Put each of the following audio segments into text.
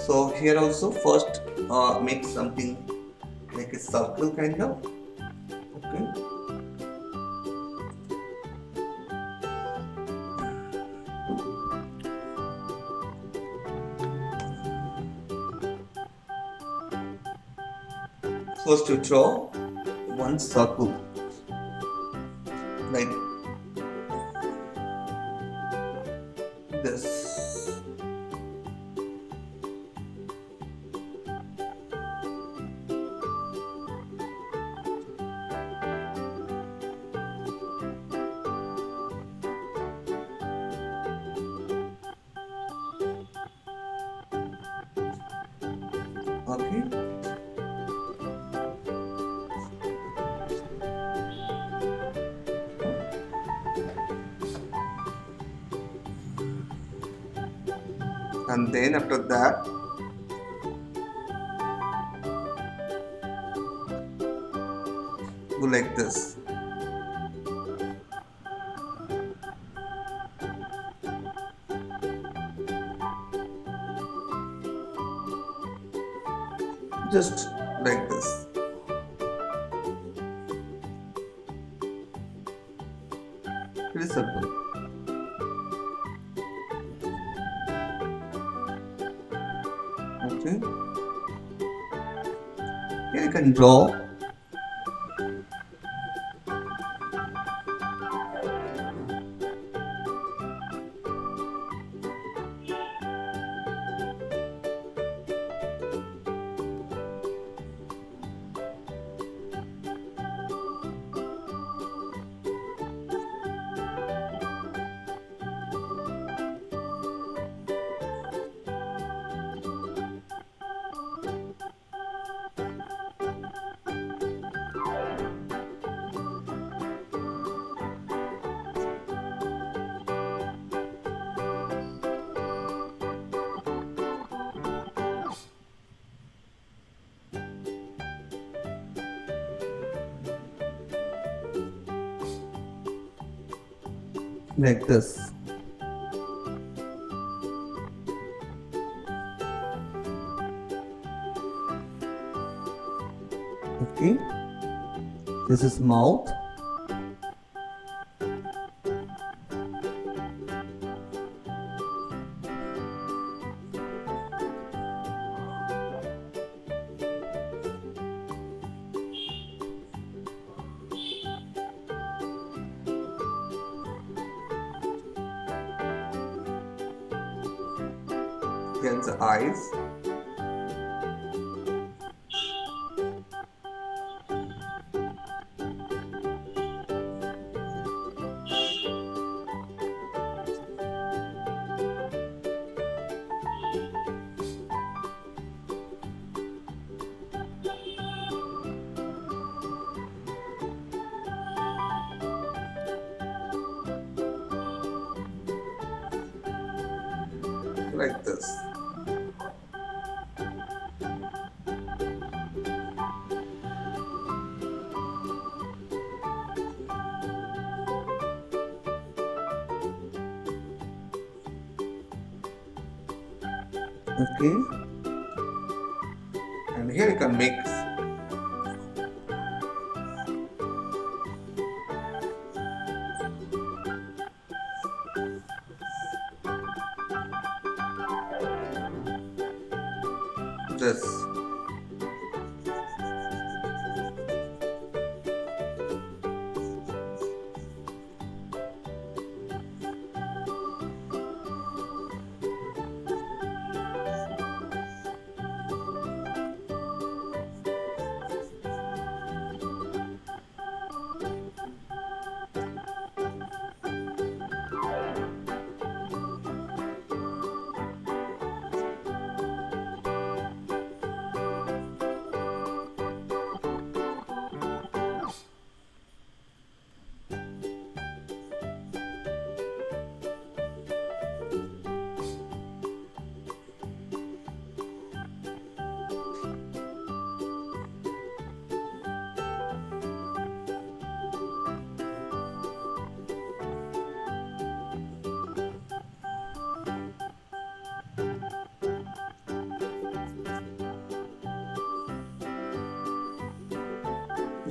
So here also first make something like a circle kind of. Okay. First you draw one circle like this. Okay. And then after that go like this. Just like this. Pretty simple. Okay. Here you can draw like this. Okay, this is mouth. Then the eyes. Like this. Okay, and here you can mix this.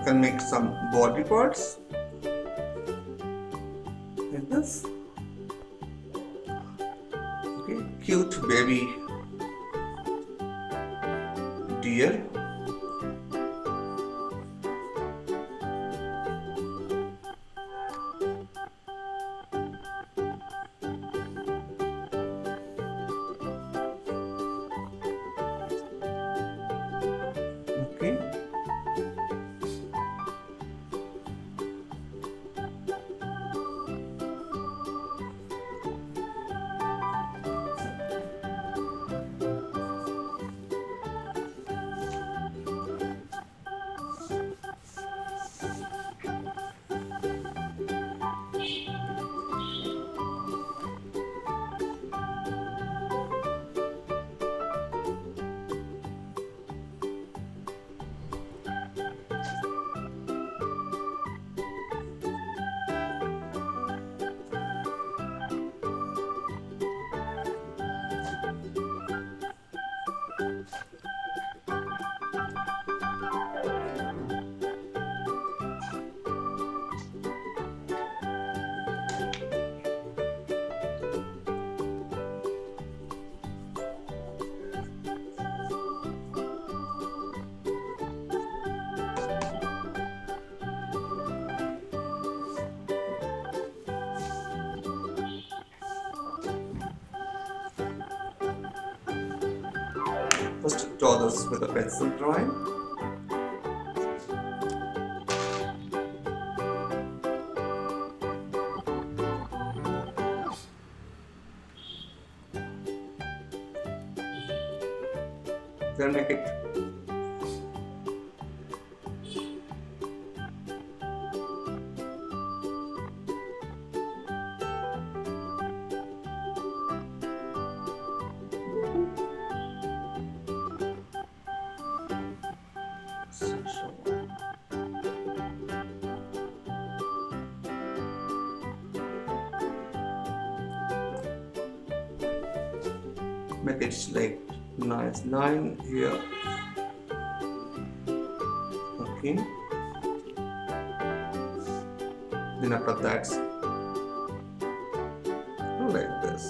can make some body parts like this. Okay, cute baby deer. Okay. First draw this with a pencil drawing. Then make it make it like nice line here. Okay. Then after that, do like this.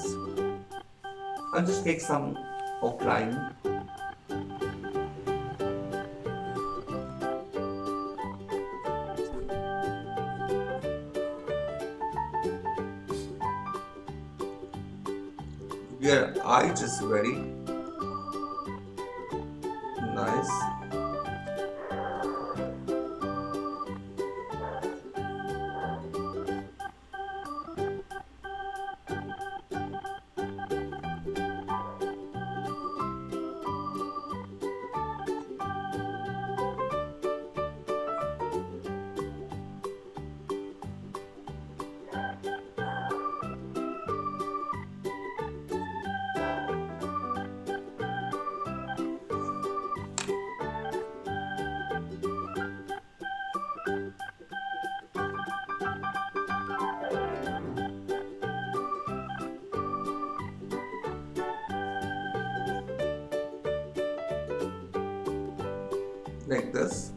I'll just make some outline. Your eyes is very nice. Like this.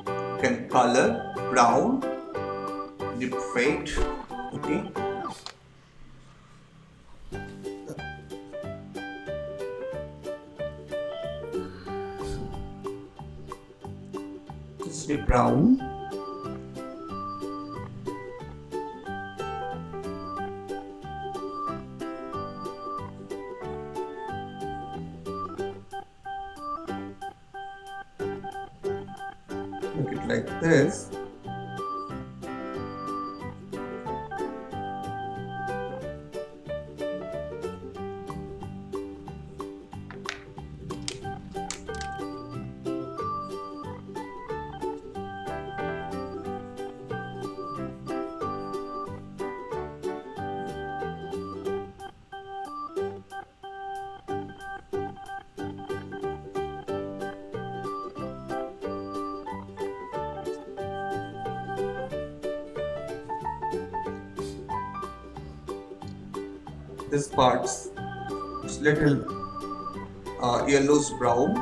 You can color brown, deep fade. Okay. Deep brown. Make it like this. this part's little yellowish brown.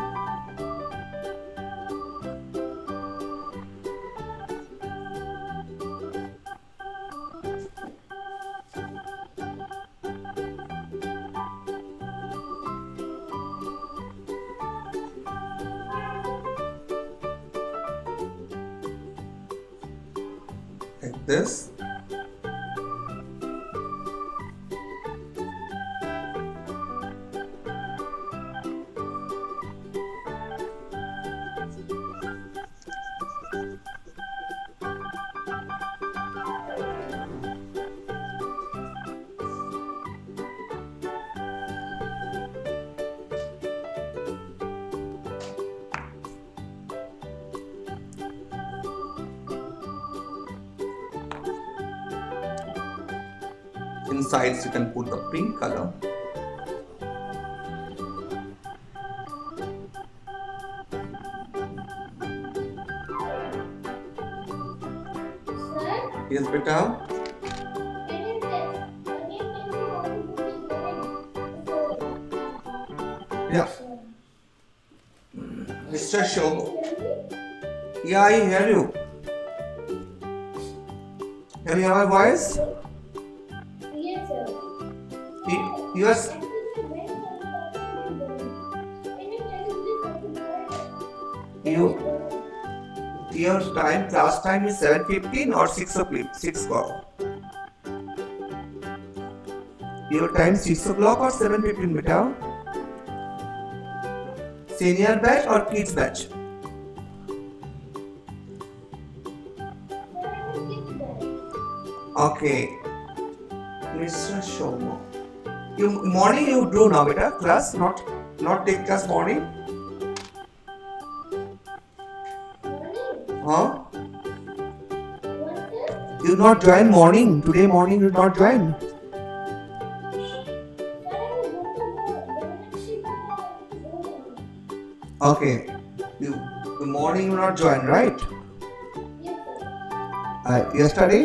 Like this. Inside you can put the pink color. Sir, Yes, beta. can you tell? Can you tell me how to do this? Yeah. Mr. Show. Can Yeah, I hear you. Can you hear my voice? you? Yes, sir. You are. Actually, when can you tell me this? You. Your time, class time is 7:15 or 6 o'clock? 6 o'clock. Your time 6 o'clock or 7:15, beta? Senior batch or kids batch? Okay. Mr. Shomo. You morning you do now, beta? Class not take class morning? Huh? You not join morning. Today morning you not join. Okay. You the morning you not join, right? Yesterday?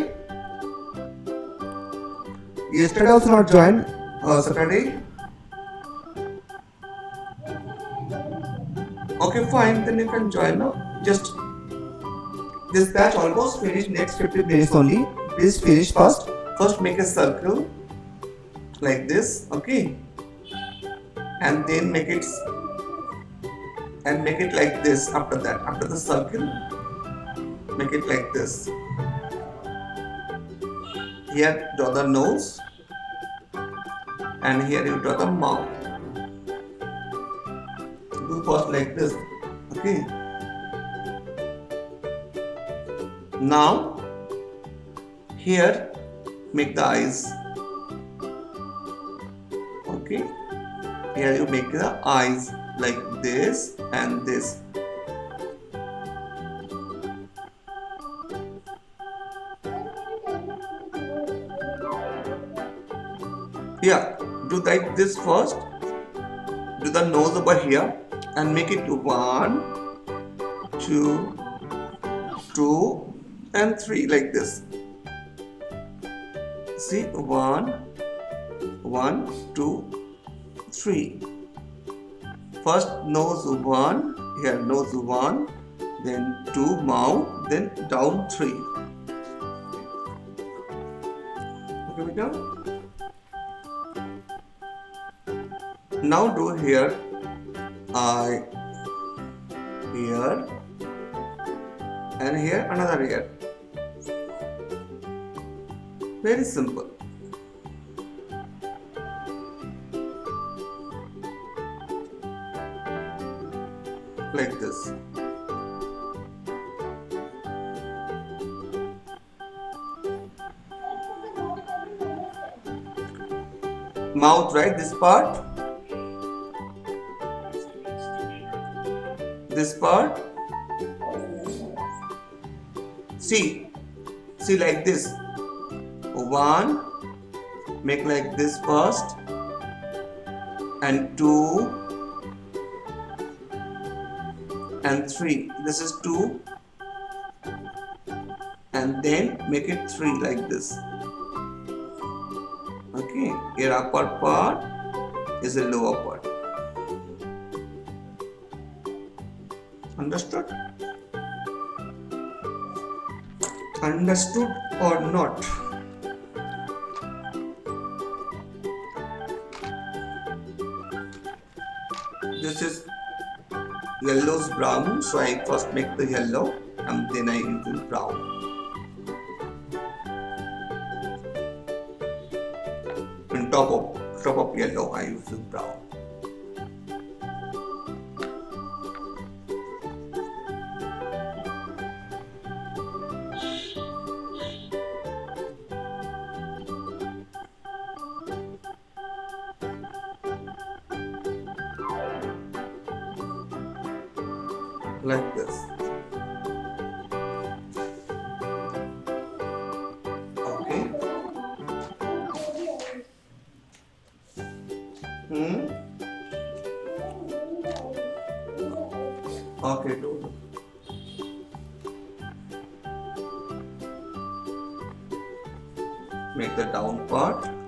Yesterday also not join. Saturday? Okay, fine. Then you can join now. Just this batch almost finished. Next 15 minutes only. Please finish first. First make a circle like this. Okay. And then make it like this. After that, after the circle, make it like this. Here draw the nose, and here you draw the mouth. Do first like this. Okay. Now here make the eyes. Okay. Here you make the eyes like this and this. Yeah, do like this first. Do the nose over here and make it 1, 2, 2 and 3 like this. See, 1, 1, 2, 3. First nose 1, here nose 1, then 2 mouth, then down 3. Okay, beta? Now do here, eye, here, and here another ear. Very simple. Like this. Mouth, right? This part. This part. See like this. 1, make like this first, and 2 and 3. This is 2, and then make it 3 like this. Okay, Here upper part is the lower part. Understood? Understood or not? This is yellows brown, so I first make the yellow and then I use the brown. On top of yellow, I use the brown. Like this. Okay. Okay, do. Make the down part.